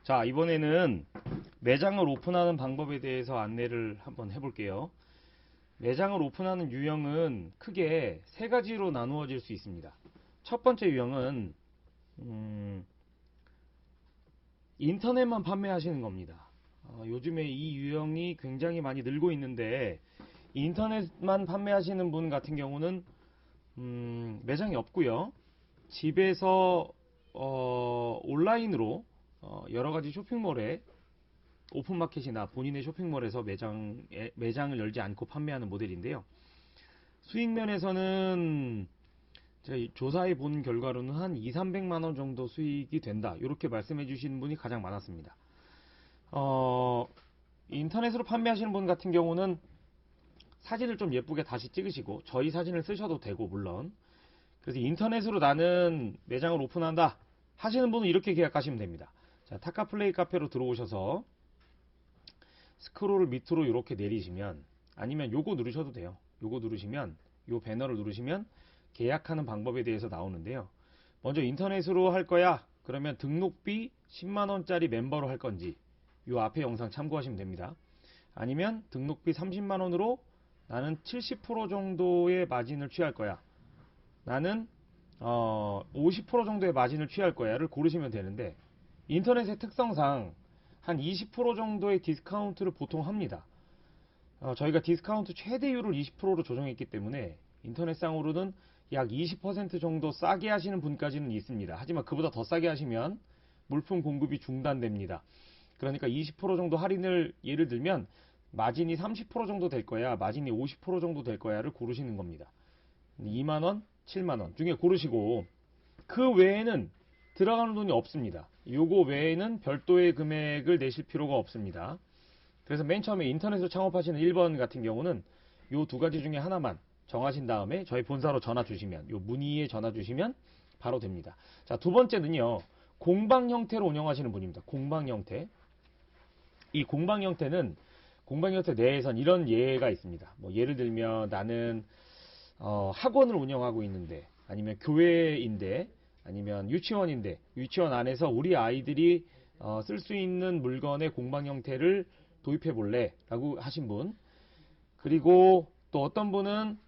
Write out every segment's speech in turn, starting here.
자, 이번에는 매장을 오픈하는 방법에 대해서 안내를 한번 해볼게요. 매장을 오픈하는 유형은 크게 세 가지로 나누어질 수 있습니다. 첫 번째 유형은 인터넷만 판매하시는 겁니다. 요즘에 이 유형이 굉장히 많이 늘고 있는데, 인터넷만 판매하시는 분 같은 경우는 매장이 없고요. 집에서 온라인으로 여러 가지 쇼핑몰에 오픈마켓이나 본인의 쇼핑몰에서 매장을 열지 않고 판매하는 모델인데요. 수익 면에서는 저희 조사해 본 결과로는 한 2, 300만 원 정도 수익이 된다. 이렇게 말씀해 주시는 분이 가장 많았습니다. 인터넷으로 판매하시는 분 같은 경우는 사진을 좀 예쁘게 다시 찍으시고 저희 사진을 쓰셔도 되고 물론 그래서 인터넷으로 나는 매장을 오픈한다 하시는 분은 이렇게 계약하시면 됩니다. 자, 타카플레이 카페로 들어오셔서 스크롤을 밑으로 이렇게 내리시면 아니면 요거 누르셔도 돼요. 요거 누르시면 요 배너를 누르시면 계약하는 방법에 대해서 나오는데요. 먼저 인터넷으로 할 거야. 그러면 등록비 10만원짜리 멤버로 할 건지 요 앞에 영상 참고하시면 됩니다. 아니면 등록비 30만원으로 나는 70% 정도의 마진을 취할 거야. 나는 50% 정도의 마진을 취할 거야를 고르시면 되는데 인터넷의 특성상 한 20% 정도의 디스카운트를 보통 합니다. 저희가 디스카운트 최대율을 20%로 조정했기 때문에 인터넷상으로는 약 20% 정도 싸게 하시는 분까지는 있습니다. 하지만 그보다 더 싸게 하시면 물품 공급이 중단됩니다. 그러니까 20% 정도 할인을 예를 들면 마진이 30% 정도 될 거야, 마진이 50% 정도 될 거야를 고르시는 겁니다. 2만원, 7만원 중에 고르시고 그 외에는 들어가는 돈이 없습니다. 요거 외에는 별도의 금액을 내실 필요가 없습니다. 그래서 맨 처음에 인터넷으로 창업하시는 1번 같은 경우는 요 두 가지 중에 하나만 정하신 다음에 저희 본사로 전화 주시면 요 문의에 전화 주시면 바로 됩니다. 자, 두 번째는요. 공방 형태로 운영하시는 분입니다. 공방 형태. 이 공방 형태는 공방 형태 내에선 이런 예가 있습니다. 뭐 예를 들면 나는 학원을 운영하고 있는데 아니면 교회인데 아니면 유치원인데 유치원 안에서 우리 아이들이 쓸 수 있는 물건의 공방 형태를 도입해 볼래 라고 하신 분, 그리고 또 어떤 분은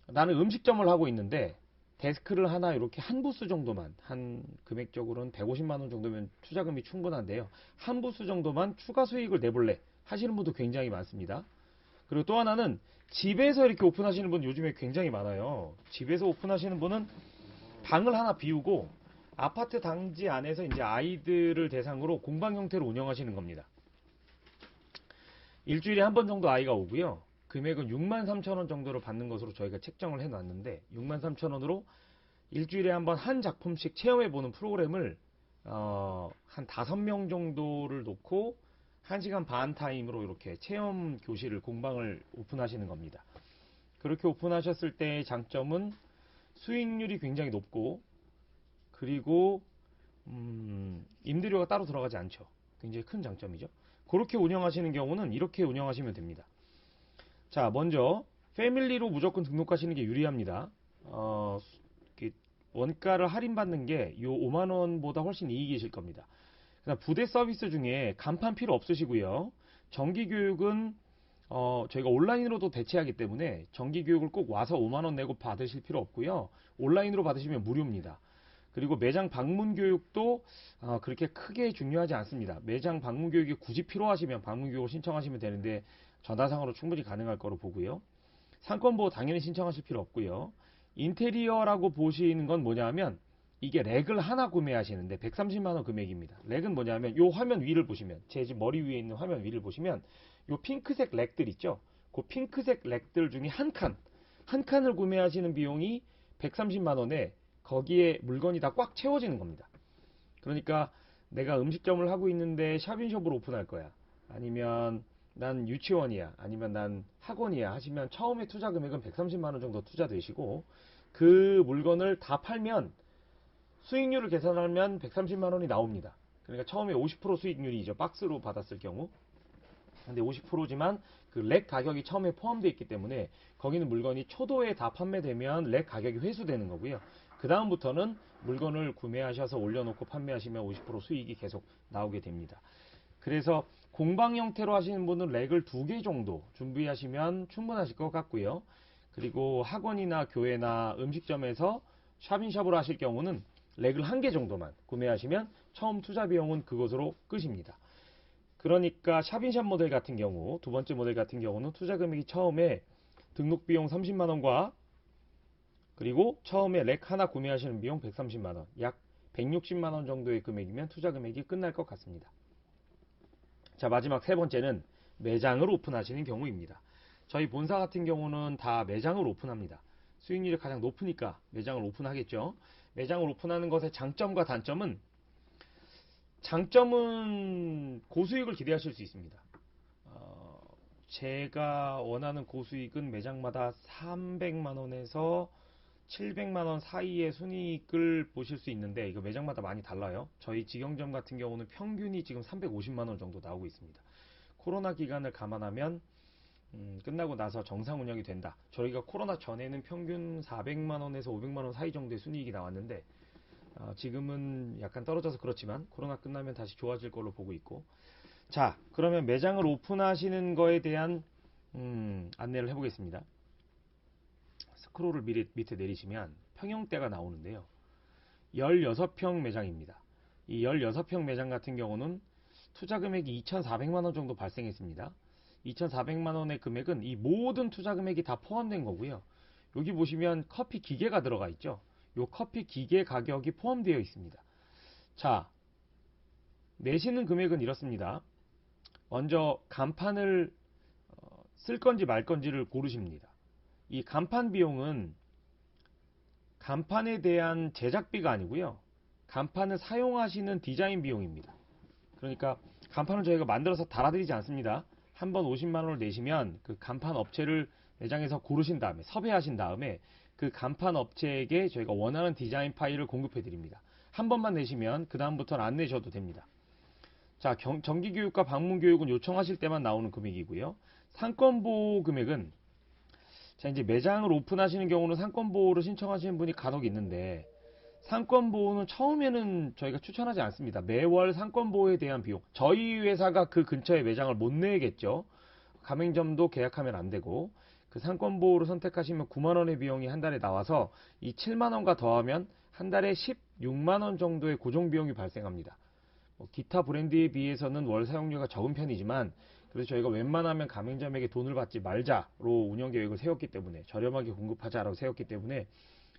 나는 음식점을 하고 있는데 데스크를 하나 이렇게 한 부스 정도만, 한 금액적으로는 150만원 정도면 투자금이 충분한데요, 한 부스 정도만 추가 수익을 내볼래 하시는 분도 굉장히 많습니다. 그리고 또 하나는 집에서 이렇게 오픈하시는 분 요즘에 굉장히 많아요. 집에서 오픈하시는 분은 방을 하나 비우고 아파트 단지 안에서 이제 아이들을 대상으로 공방 형태로 운영하시는 겁니다. 일주일에 한 번 정도 아이가 오고요. 금액은 6만 3천 원 정도로 받는 것으로 저희가 책정을 해놨는데 6만 3천 원으로 일주일에 한 번 한 작품씩 체험해보는 프로그램을 한 5명 정도를 놓고 1시간 반 타임으로 이렇게 체험 교실을 공방을 오픈하시는 겁니다. 그렇게 오픈하셨을 때의 장점은 수익률이 굉장히 높고 그리고 임대료가 따로 들어가지 않죠. 굉장히 큰 장점이죠. 그렇게 운영하시는 경우는 이렇게 운영하시면 됩니다. 자, 먼저 패밀리로 무조건 등록하시는 게 유리합니다. 원가를 할인받는 게 요 5만 원보다 훨씬 이익이실 겁니다. 그다음 부대 서비스 중에 간판 필요 없으시고요. 정기 교육은 저희가 온라인으로도 대체하기 때문에 정기 교육을 꼭 와서 5만 원 내고 받으실 필요 없고요. 온라인으로 받으시면 무료입니다. 그리고 매장 방문 교육도 그렇게 크게 중요하지 않습니다. 매장 방문 교육이 굳이 필요하시면 방문 교육을 신청하시면 되는데 전화상으로 충분히 가능할 거로 보고요. 상권 보호 당연히 신청하실 필요 없고요. 인테리어라고 보시는 건 뭐냐면 이게 렉을 하나 구매하시는데 130만 원 금액입니다. 렉은 뭐냐면 요 화면 위를 보시면 제 집 머리 위에 있는 화면 위를 보시면 요 핑크색 렉들 있죠. 그 핑크색 렉들 중에 한 칸을 구매하시는 비용이 130만 원에 거기에 물건이 다 꽉 채워지는 겁니다. 그러니까 내가 음식점을 하고 있는데 샵인숍을 오픈할 거야. 아니면 난 유치원이야. 아니면 난 학원이야. 하시면 처음에 투자 금액은 130만 원 정도 투자되시고 그 물건을 다 팔면 수익률을 계산하면 130만 원이 나옵니다. 그러니까 처음에 50% 수익률이죠. 박스로 받았을 경우. 근데 50%지만 그 렉 가격이 처음에 포함되어 있기 때문에 거기는 물건이 초도에 다 판매되면 렉 가격이 회수되는 거고요. 그 다음부터는 물건을 구매하셔서 올려놓고 판매하시면 50% 수익이 계속 나오게 됩니다. 그래서 공방 형태로 하시는 분은 렉을 2개 정도 준비하시면 충분하실 것 같고요. 그리고 학원이나 교회나 음식점에서 샵인샵으로 하실 경우는 렉을 1개 정도만 구매하시면 처음 투자 비용은 그것으로 끝입니다. 그러니까 샵인샵 모델 같은 경우, 두 번째 모델 같은 경우는 투자 금액이 처음에 등록 비용 30만원과 그리고 처음에 렉 하나 구매하시는 비용 130만원, 약 160만원 정도의 금액이면 투자 금액이 끝날 것 같습니다. 자, 마지막 세 번째는 매장을 오픈하시는 경우입니다. 저희 본사 같은 경우는 다 매장을 오픈합니다. 수익률이 가장 높으니까 매장을 오픈하겠죠. 매장을 오픈하는 것의 장점과 단점은, 장점은 고수익을 기대하실 수 있습니다. 제가 원하는 고수익은 매장마다 300만원에서 700만원 사이의 순이익을 보실 수 있는데, 이거 매장마다 많이 달라요. 저희 직영점 같은 경우는 평균이 지금 350만원 정도 나오고 있습니다. 코로나 기간을 감안하면 끝나고 나서 정상 운영이 된다. 저희가 코로나 전에는 평균 400만원에서 500만원 사이 정도의 순이익이 나왔는데, 지금은 약간 떨어져서 그렇지만 코로나 끝나면 다시 좋아질 걸로 보고 있고. 자, 그러면 매장을 오픈하시는 거에 대한 안내를 해보겠습니다. 스크롤을 밑에 내리시면 평형대가 나오는데요. 16평 매장입니다. 이 16평 매장 같은 경우는 투자 금액이 2,400만원 정도 발생했습니다. 2,400만원의 금액은 이 모든 투자 금액이 다 포함된 거고요. 여기 보시면 커피 기계가 들어가 있죠. 이 커피 기계 가격이 포함되어 있습니다. 자, 내시는 금액은 이렇습니다. 먼저 간판을 쓸 건지 말 건지를 고르십니다. 이 간판 비용은 간판에 대한 제작비가 아니고요. 간판을 사용하시는 디자인 비용입니다. 그러니까 간판을 저희가 만들어서 달아드리지 않습니다. 한번 50만원을 내시면 그 간판 업체를 매장에서 고르신 다음에, 섭외하신 다음에 그 간판 업체에게 저희가 원하는 디자인 파일을 공급해 드립니다. 한 번만 내시면 그 다음부터는 안 내셔도 됩니다. 자, 정기교육과 방문교육은 요청하실 때만 나오는 금액이고요. 상권보호 금액은, 자, 이제 매장을 오픈하시는 경우는 상권보호를 신청하시는 분이 간혹 있는데, 상권보호는 처음에는 저희가 추천하지 않습니다. 매월 상권보호에 대한 비용, 저희 회사가 그 근처에 매장을 못 내겠죠. 가맹점도 계약하면 안 되고, 그 상권보호를 선택하시면 9만원의 비용이 한 달에 나와서 이 7만원과 더하면 한 달에 16만원 정도의 고정비용이 발생합니다. 기타 브랜드에 비해서는 월 사용료가 적은 편이지만, 그래서 저희가 웬만하면 가맹점에게 돈을 받지 말자로 운영계획을 세웠기 때문에, 저렴하게 공급하자라고 세웠기 때문에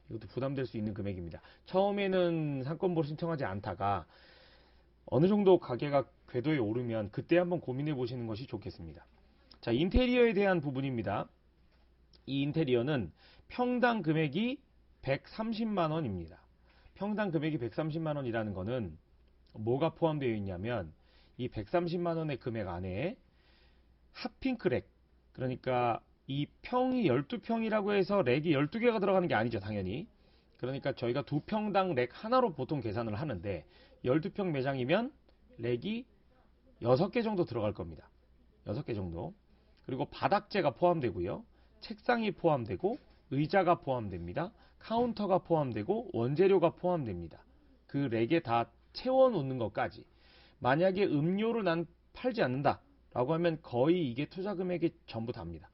이것도 부담될 수 있는 금액입니다. 처음에는 상권보호 신청하지 않다가 어느 정도 가게가 궤도에 오르면 그때 한번 고민해 보시는 것이 좋겠습니다. 자, 인테리어에 대한 부분입니다. 이 인테리어는 평당 금액이 130만원입니다. 평당 금액이 130만원이라는 거는 뭐가 포함되어 있냐면, 이 130만원의 금액 안에 핫핑크 렉, 그러니까 이 평이 12평이라고 해서 렉이 12개가 들어가는 게 아니죠, 당연히. 그러니까 저희가 2평당 렉 하나로 보통 계산을 하는데, 12평 매장이면 렉이 6개 정도 들어갈 겁니다. 6개 정도. 그리고 바닥재가 포함되고요. 책상이 포함되고, 의자가 포함됩니다. 카운터가 포함되고, 원재료가 포함됩니다. 그 렉에 다 채워놓는 것까지. 만약에 음료를 난 팔지 않는다 라고 하면 거의 이게 투자 금액이 전부 답니다.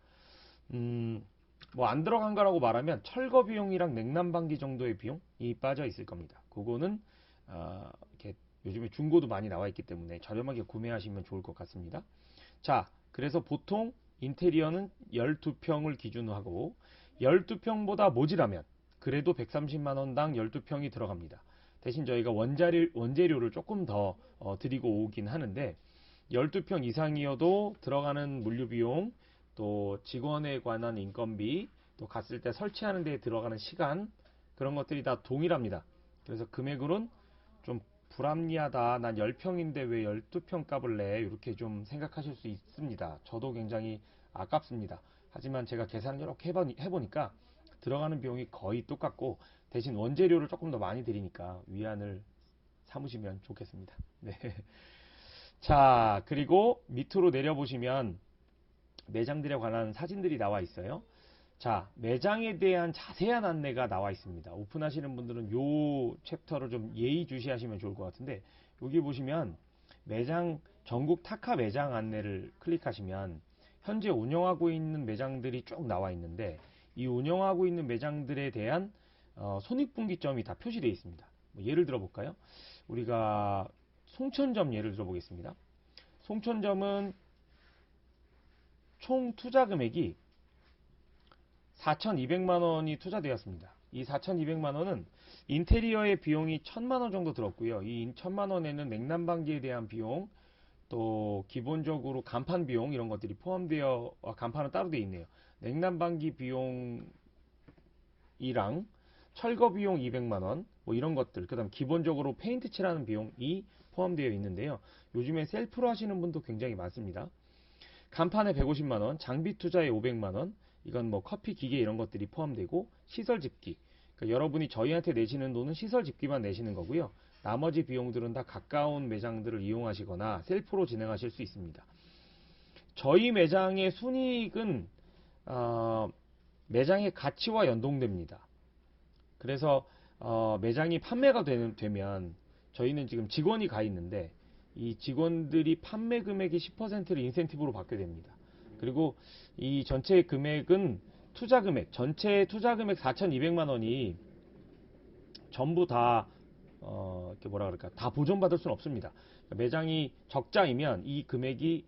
뭐 안 들어간 거라고 말하면 철거 비용이랑 냉난방기 정도의 비용이 빠져 있을 겁니다. 그거는 이렇게 요즘에 중고도 많이 나와 있기 때문에 저렴하게 구매하시면 좋을 것 같습니다. 자, 그래서 보통 인테리어는 12평을 기준으로 하고, 12평보다 모자라면 그래도 130만원당 12평이 들어갑니다. 대신 저희가 원재료를 조금 더 드리고 오긴 하는데, 12평 이상이어도 들어가는 물류비용, 또 직원에 관한 인건비, 또 갔을 때 설치하는 데 들어가는 시간, 그런 것들이 다 동일합니다. 그래서 금액으로는 좀 불합리하다, 난 10평인데 왜 12평 값을 내, 이렇게 좀 생각하실 수 있습니다. 저도 굉장히 아깝습니다. 하지만 제가 계산을 이렇게 해보니까 들어가는 비용이 거의 똑같고, 대신 원재료를 조금 더 많이 드리니까 위안을 삼으시면 좋겠습니다. 네. 자, 그리고 밑으로 내려보시면 매장들에 관한 사진들이 나와 있어요. 자, 매장에 대한 자세한 안내가 나와 있습니다. 오픈하시는 분들은 요 챕터를 좀 예의주시하시면 좋을 것 같은데, 여기 보시면 매장, 전국 타카 매장 안내를 클릭하시면 현재 운영하고 있는 매장들이 쭉 나와 있는데, 이 운영하고 있는 매장들에 대한 손익분기점이 다 표시되어 있습니다. 뭐 예를 들어 볼까요? 우리가 송천점 예를 들어 보겠습니다. 송천점은 총 투자 금액이 4,200만 원이 투자되었습니다. 이 4,200만 원은 인테리어의 비용이 1,000만 원 정도 들었고요. 이 1,000만 원에는 냉난방기에 대한 비용, 또 기본적으로 간판 비용 이런 것들이 포함되어, 간판은 따로 되어 있네요. 냉난방기 비용이랑 철거 비용 200만 원, 뭐 이런 것들, 그다음 기본적으로 페인트 칠하는 비용이 포함되어 있는데요. 요즘에 셀프로 하시는 분도 굉장히 많습니다. 간판에 150만 원, 장비 투자에 500만 원, 이건 뭐 커피 기계 이런 것들이 포함되고, 시설 집기. 그러니까 여러분이 저희한테 내시는 돈은 시설 집기만 내시는 거고요. 나머지 비용들은 다 가까운 매장들을 이용하시거나 셀프로 진행하실 수 있습니다. 저희 매장의 순이익은 매장의 가치와 연동됩니다. 그래서 매장이 판매가 되면 저희는 지금 직원이 가 있는데, 이 직원들이 판매 금액의 10%를 인센티브로 받게 됩니다. 그리고 이 전체 금액은 투자 금액, 전체 투자 금액 4,200만 원이 전부 다 이렇게 뭐라 그럴까, 다 보존받을 수는 없습니다. 매장이 적자이면 이 금액이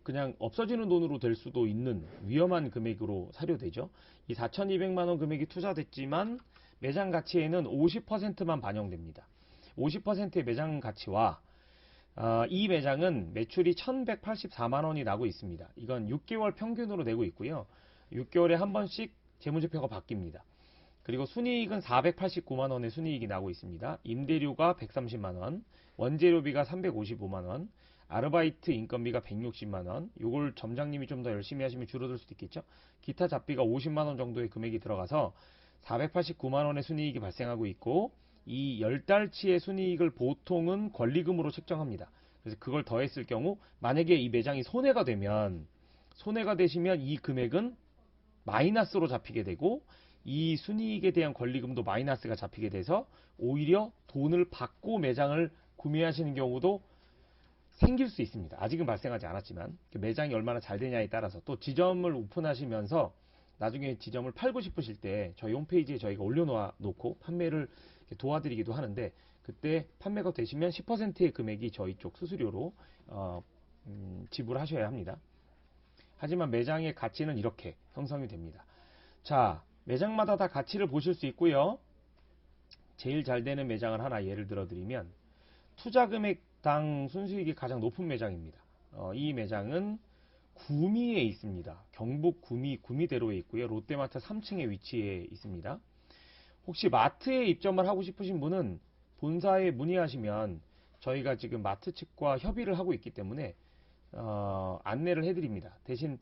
그냥 없어지는 돈으로 될 수도 있는 위험한 금액으로 사료되죠. 이 4,200만 원 금액이 투자됐지만 매장 가치에는 50%만 반영됩니다. 50%의 매장 가치와 이 매장은 매출이 1,184만 원이 나고 있습니다. 이건 6개월 평균으로 내고 있고요. 6개월에 한 번씩 재무제표가 바뀝니다. 그리고 순이익은 489만 원의 순이익이 나고 있습니다. 임대료가 130만 원, 원재료비가 355만 원, 아르바이트 인건비가 160만 원, 요걸 점장님이 좀 더 열심히 하시면 줄어들 수도 있겠죠. 기타 잡비가 50만 원 정도의 금액이 들어가서 489만 원의 순이익이 발생하고 있고, 이 10달치의 순이익을 보통은 권리금으로 책정합니다. 그래서 그걸 더했을 경우 만약에 이 매장이 손해가 되시면 이 금액은 마이너스로 잡히게 되고, 이 순이익에 대한 권리금도 마이너스가 잡히게 돼서 오히려 돈을 받고 매장을 구매하시는 경우도 생길 수 있습니다. 아직은 발생하지 않았지만 매장이 얼마나 잘 되냐에 따라서, 또 지점을 오픈하시면서 나중에 지점을 팔고 싶으실 때 저희 홈페이지에 저희가 올려놓고 판매를 도와드리기도 하는데, 그때 판매가 되시면 10%의 금액이 저희 쪽 수수료로 지불하셔야 합니다. 하지만 매장의 가치는 이렇게 형성이 됩니다. 자, 매장마다 다 가치를 보실 수 있고요. 제일 잘 되는 매장을 하나 예를 들어 드리면, 투자 금액당 순수익이 가장 높은 매장입니다. 이 매장은 구미에 있습니다. 경북 구미대로에 있고요. 롯데마트 3층에 위치해 있습니다. 혹시 마트에 입점을 하고 싶으신 분은 본사에 문의하시면 저희가 지금 마트 측과 협의를 하고 있기 때문에 안내를 해드립니다. 대신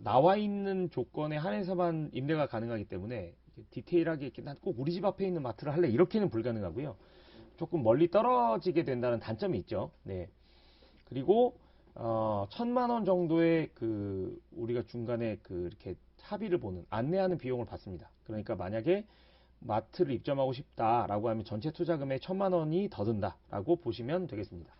나와 있는 조건에 한해서만 임대가 가능하기 때문에 디테일하게 난 꼭 우리 집 앞에 있는 마트를 할래 이렇게는 불가능하고요. 조금 멀리 떨어지게 된다는 단점이 있죠. 네. 그리고 1,000만 원 정도의 우리가 중간에 이렇게 합의를 보는 안내하는 비용을 받습니다. 그러니까 만약에 마트를 입점하고 싶다라고 하면 전체 투자금의 1,000만 원이 더 든다라고 보시면 되겠습니다.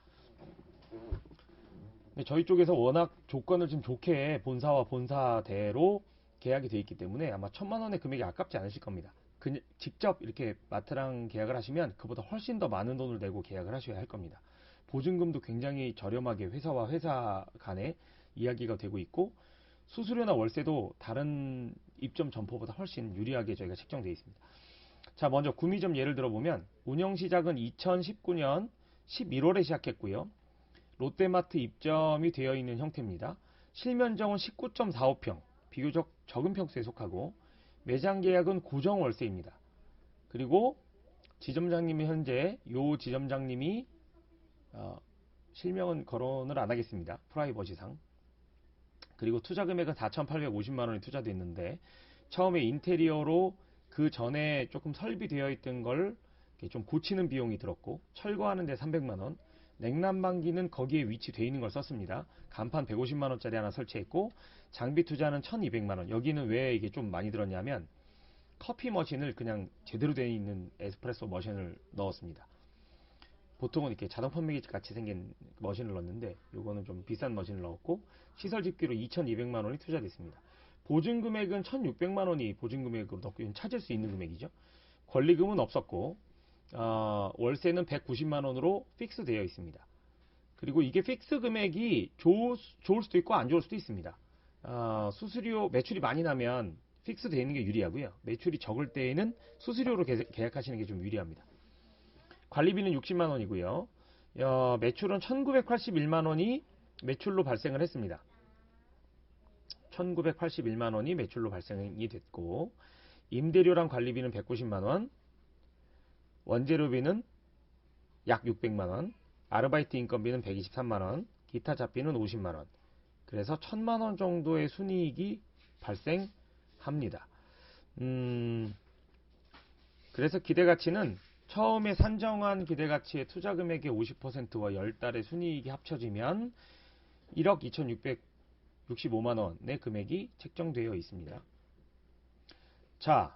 근데 저희 쪽에서 워낙 조건을 좀 좋게 본사와 본사대로 계약이 되어 있기 때문에 아마 1,000만 원의 금액이 아깝지 않으실 겁니다. 직접 이렇게 마트랑 계약을 하시면 그보다 훨씬 더 많은 돈을 내고 계약을 하셔야 할 겁니다. 보증금도 굉장히 저렴하게 회사와 회사 간에 이야기가 되고 있고, 수수료나 월세도 다른 입점 점포보다 훨씬 유리하게 저희가 책정되어 있습니다. 자, 먼저 구미점 예를 들어보면 운영 시작은 2019년 11월에 시작했고요. 롯데마트 입점이 되어 있는 형태입니다. 실면적은 19.45평, 비교적 적은 평수에 속하고, 매장 계약은 고정 월세입니다. 그리고 지점장님이 현재 요 지점장님이 실명은 거론을 안 하겠습니다. 프라이버시상. 그리고 투자 금액은 4,850만 원이 투자됐는데, 처음에 인테리어로 그 전에 조금 설비되어 있던 걸 좀 고치는 비용이 들었고, 철거하는 데 300만 원, 냉난방기는 거기에 위치되어 있는 걸 썼습니다. 간판 150만원짜리 하나 설치했고, 장비 투자는 1200만원. 여기는 왜 이게 좀 많이 들었냐면, 커피 머신을 그냥 제대로 되어 있는 에스프레소 머신을 넣었습니다. 보통은 이렇게 자동 판매기 같이 생긴 머신을 넣었는데, 요거는 좀 비싼 머신을 넣었고, 시설 집기로 2200만원이 투자됐습니다. 보증 금액은 1600만원이 보증 금액으로 넣고 찾을 수 있는 금액이죠. 권리금은 없었고, 월세는 190만원으로 픽스 되어 있습니다. 그리고 이게 픽스 금액이 좋을 수도 있고 안 좋을 수도 있습니다. 수수료 매출이 많이 나면 픽스 되어 있는 게 유리하고요. 매출이 적을 때에는 수수료로 계약하시는 게 좀 유리합니다. 관리비는 60만원이고요. 매출은 1981만원이 매출로 발생을 했습니다. 1981만원이 매출로 발생이 됐고, 임대료랑 관리비는 190만원, 원재료비는 약 600만원, 아르바이트 인건비는 123만원, 기타 잡비는 50만원. 그래서 1000만원 정도의 순이익이 발생합니다. 그래서 기대가치는 처음에 산정한 기대가치의 투자금액의 50%와 10달의 순이익이 합쳐지면 1억 2665만원의 금액이 책정되어 있습니다. 자,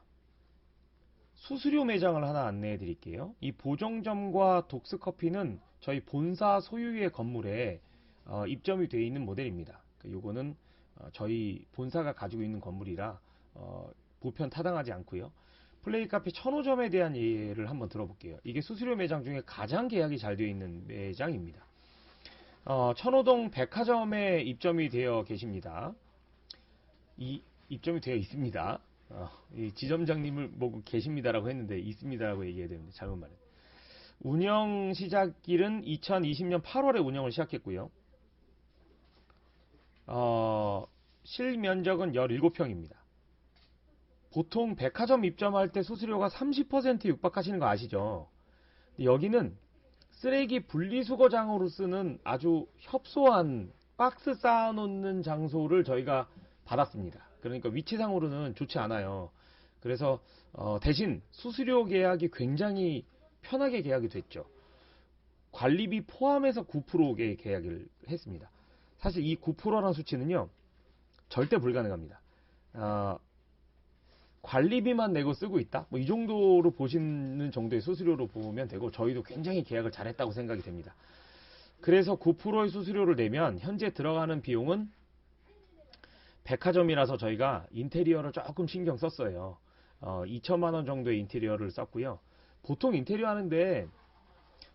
수수료 매장을 하나 안내해 드릴게요. 이 보정점과 독스커피는 저희 본사 소유의 건물에 입점이 되어 있는 모델입니다. 요거는 저희 본사가 가지고 있는 건물이라 보편 타당하지 않고요. 플레이카페 천호점에 대한 예를 한번 들어볼게요. 이게 수수료 매장 중에 가장 계약이 잘 되어 있는 매장입니다. 천호동 백화점에 입점이 되어 계십니다. 입점이 되어 있습니다. 이 지점장님을 보고 계십니다라고 했는데 있습니다라고 얘기해야 되는데 잘못 말했네. 운영 시작일은 2020년 8월에 운영을 시작했고요. 실면적은 17평입니다. 보통 백화점 입점할 때 수수료가 30% 육박하시는 거 아시죠? 여기는 쓰레기 분리수거장으로 쓰는 아주 협소한 박스 쌓아놓는 장소를 저희가 받았습니다. 그러니까 위치상으로는 좋지 않아요. 그래서 대신 수수료 계약이 굉장히 편하게 계약이 됐죠. 관리비 포함해서 9%의 계약을 했습니다. 사실 이 9%라는 수치는요, 절대 불가능합니다. 관리비만 내고 쓰고 있다? 뭐 이 정도로 보시는 정도의 수수료로 보면 되고, 저희도 굉장히 계약을 잘했다고 생각이 됩니다. 그래서 9%의 수수료를 내면 현재 들어가는 비용은 백화점이라서 저희가 인테리어를 조금 신경 썼어요. 2천만원 정도의 인테리어를 썼고요. 보통 인테리어 하는데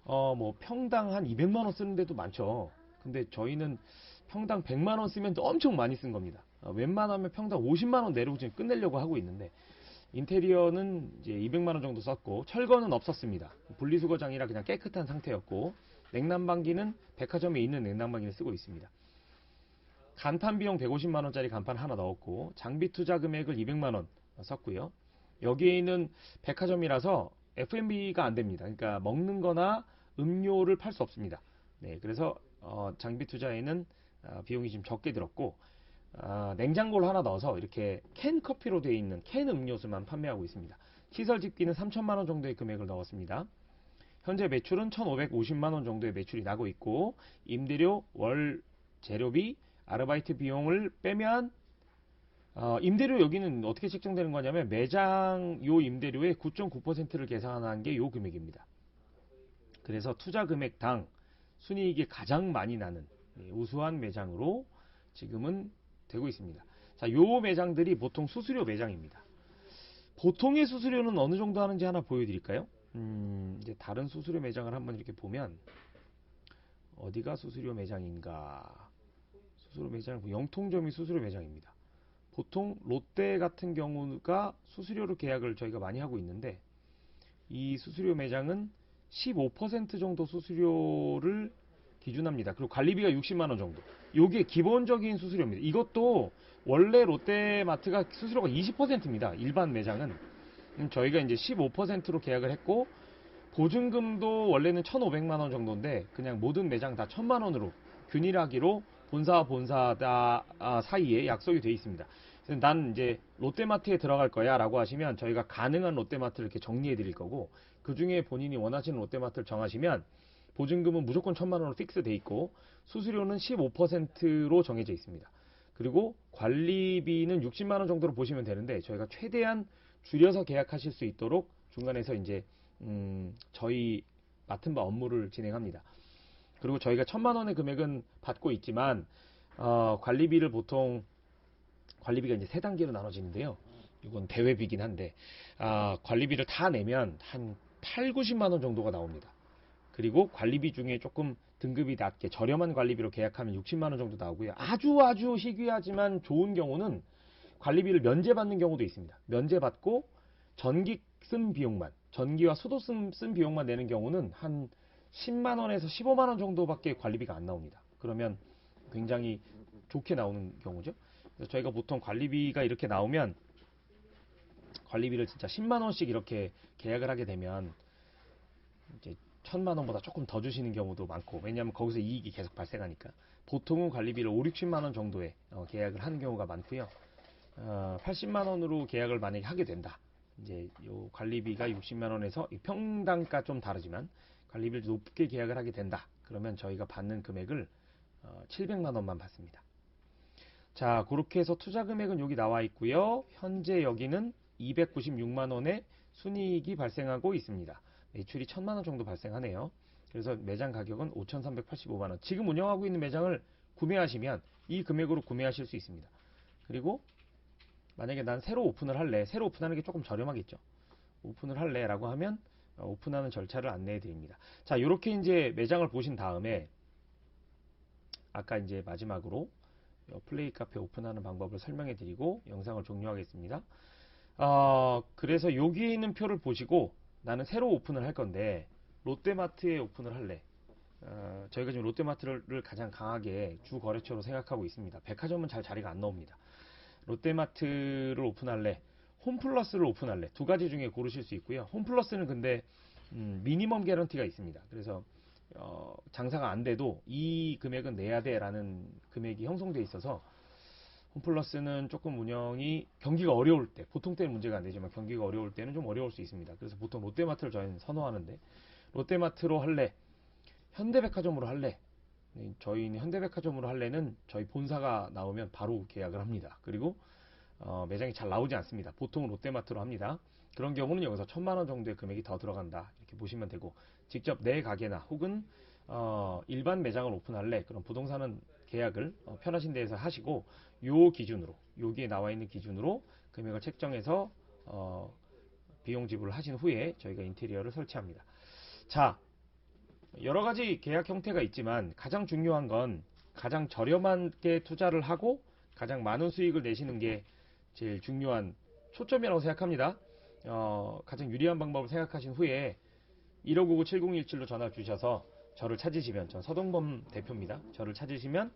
뭐 평당 한 200만원 쓰는 데도 많죠. 근데 저희는 평당 100만원 쓰면 엄청 많이 쓴 겁니다. 웬만하면 평당 50만원 내로 지금 끝내려고 하고 있는데, 인테리어는 이제 200만원 정도 썼고, 철거는 없었습니다. 분리수거장이라 그냥 깨끗한 상태였고, 냉난방기는 백화점에 있는 냉난방기를 쓰고 있습니다. 간판 비용 150만원짜리 간판 하나 넣었고, 장비 투자 금액을 200만원 썼고요. 여기에 있는 백화점이라서 F&B가 안 됩니다. 그러니까 먹는 거나 음료를 팔 수 없습니다. 네, 그래서 장비 투자에는 비용이 좀 적게 들었고, 냉장고를 하나 넣어서 이렇게 캔 커피로 되어 있는 캔 음료수만 판매하고 있습니다. 시설 집기는 3천만원 정도의 금액을 넣었습니다. 현재 매출은 1,550만원 정도의 매출이 나고 있고, 임대료, 월 재료비, 아르바이트 비용을 빼면 임대료 여기는 어떻게 책정되는 거냐면, 매장 요 임대료의 9.9%를 계산한 게 요 금액입니다. 그래서 투자 금액당 순이익이 가장 많이 나는 우수한 매장으로 지금은 되고 있습니다. 자, 요 매장들이 보통 수수료 매장입니다. 보통의 수수료는 어느 정도 하는지 하나 보여드릴까요? 이제 다른 수수료 매장을 한번 이렇게 보면, 어디가 수수료 매장인가? 수수료 매장, 영통점이 수수료 매장입니다. 보통 롯데 같은 경우가 수수료로 계약을 저희가 많이 하고 있는데, 이 수수료 매장은 15% 정도 수수료를 기준합니다. 그리고 관리비가 60만원 정도. 이게 기본적인 수수료입니다. 이것도 원래 롯데마트가 수수료가 20%입니다. 일반 매장은. 저희가 이제 15%로 계약을 했고, 보증금도 원래는 1,500만원 정도인데 그냥 모든 매장 다 1,000만원으로 균일하기로 본사와 본사 사이에 약속이 되어 있습니다. 그래서 난 이제 롯데마트에 들어갈 거야 라고 하시면 저희가 가능한 롯데마트를 이렇게 정리해 드릴 거고, 그 중에 본인이 원하시는 롯데마트를 정하시면 보증금은 무조건 1,000만 원으로 픽스돼 있고 수수료는 15%로 정해져 있습니다. 그리고 관리비는 60만 원 정도로 보시면 되는데 저희가 최대한 줄여서 계약하실 수 있도록 중간에서 이제 저희 맡은 바 업무를 진행합니다. 그리고 저희가 1,000만 원의 금액은 받고 있지만 관리비를 보통 관리비가 이제 세 단계로 나눠지는데요. 이건 대회비긴 한데 관리비를 다 내면 한 8, 90만 원 정도가 나옵니다. 그리고 관리비 중에 조금 등급이 낮게 저렴한 관리비로 계약하면 60만 원 정도 나오고요. 아주 희귀하지만 좋은 경우는 관리비를 면제받는 경우도 있습니다. 면제받고 전기 쓴 비용만, 전기와 수도 쓴 비용만 내는 경우는 한 10만 원에서 15만 원 정도밖에 관리비가 안 나옵니다. 그러면 굉장히 좋게 나오는 경우죠. 그래서 저희가 보통 관리비가 이렇게 나오면 관리비를 진짜 10만 원씩 이렇게 계약을 하게 되면 이제 1,000만 원보다 조금 더 주시는 경우도 많고, 왜냐하면 거기서 이익이 계속 발생하니까 보통은 관리비를 5, 60만 원 정도에 계약을 하는 경우가 많고요. 80만 원으로 계약을 만약에 하게 된다. 이제 요 관리비가 60만 원에서 평당가 좀 다르지만 관리비를 높게 계약을 하게 된다. 그러면 저희가 받는 금액을 700만 원만 받습니다. 자, 그렇게 해서 투자 금액은 여기 나와 있고요. 현재 여기는 296만 원의 순이익이 발생하고 있습니다. 매출이 1,000만 원 정도 발생하네요. 그래서 매장 가격은 5,385만 원. 지금 운영하고 있는 매장을 구매하시면 이 금액으로 구매하실 수 있습니다. 그리고 만약에 난 새로 오픈을 할래. 새로 오픈하는 게 조금 저렴하겠죠. 오픈을 할래 라고 하면 오픈하는 절차를 안내해 드립니다. 자, 이렇게 이제 매장을 보신 다음에 아까 이제 마지막으로 플레이 카페 오픈하는 방법을 설명해 드리고 영상을 종료하겠습니다. 그래서 여기에 있는 표를 보시고 나는 새로 오픈을 할 건데 롯데마트에 오픈을 할래. 저희가 지금 롯데마트를 가장 강하게 주 거래처로 생각하고 있습니다. 백화점은 잘 자리가 안 나옵니다. 롯데마트를 오픈할래, 홈플러스를 오픈할래, 두 가지 중에 고르실 수 있고요. 홈플러스는 근데 미니멈 개런티가 있습니다. 그래서 장사가 안 돼도 이 금액은 내야 돼 라는 금액이 형성되어 있어서 홈플러스는 조금 운영이 경기가 어려울 때, 보통 때는 문제가 안 되지만 경기가 어려울 때는 좀 어려울 수 있습니다. 그래서 보통 롯데마트를 저희는 선호하는데, 롯데마트로 할래, 현대백화점으로 할래. 저희는 현대백화점으로 할래는 저희 본사가 나오면 바로 계약을 합니다. 그리고 매장이 잘 나오지 않습니다. 보통 롯데마트로 합니다. 그런 경우는 여기서 1,000만 원 정도의 금액이 더 들어간다 이렇게 보시면 되고, 직접 내 가게나 혹은 일반 매장을 오픈할래, 그럼 부동산은 계약을 편하신 데에서 하시고 요 기준으로, 여기에 나와 있는 기준으로 금액을 책정해서 비용 지불을 하신 후에 저희가 인테리어를 설치합니다. 자, 여러 가지 계약 형태가 있지만 가장 중요한 건 가장 저렴하게 투자를 하고 가장 많은 수익을 내시는 게 제일 중요한 초점이라고 생각합니다. 가장 유리한 방법을 생각하신 후에 1599-7017로 전화 주셔서 저를 찾으시면, 전 서동범 대표입니다. 저를 찾으시면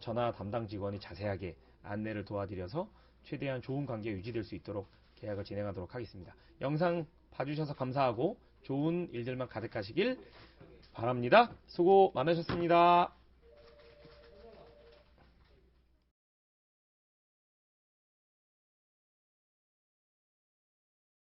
전화 담당 직원이 자세하게 안내를 도와드려서 최대한 좋은 관계 유지될 수 있도록 계약을 진행하도록 하겠습니다. 영상 봐주셔서 감사하고 좋은 일들만 가득하시길 바랍니다. 수고 많으셨습니다.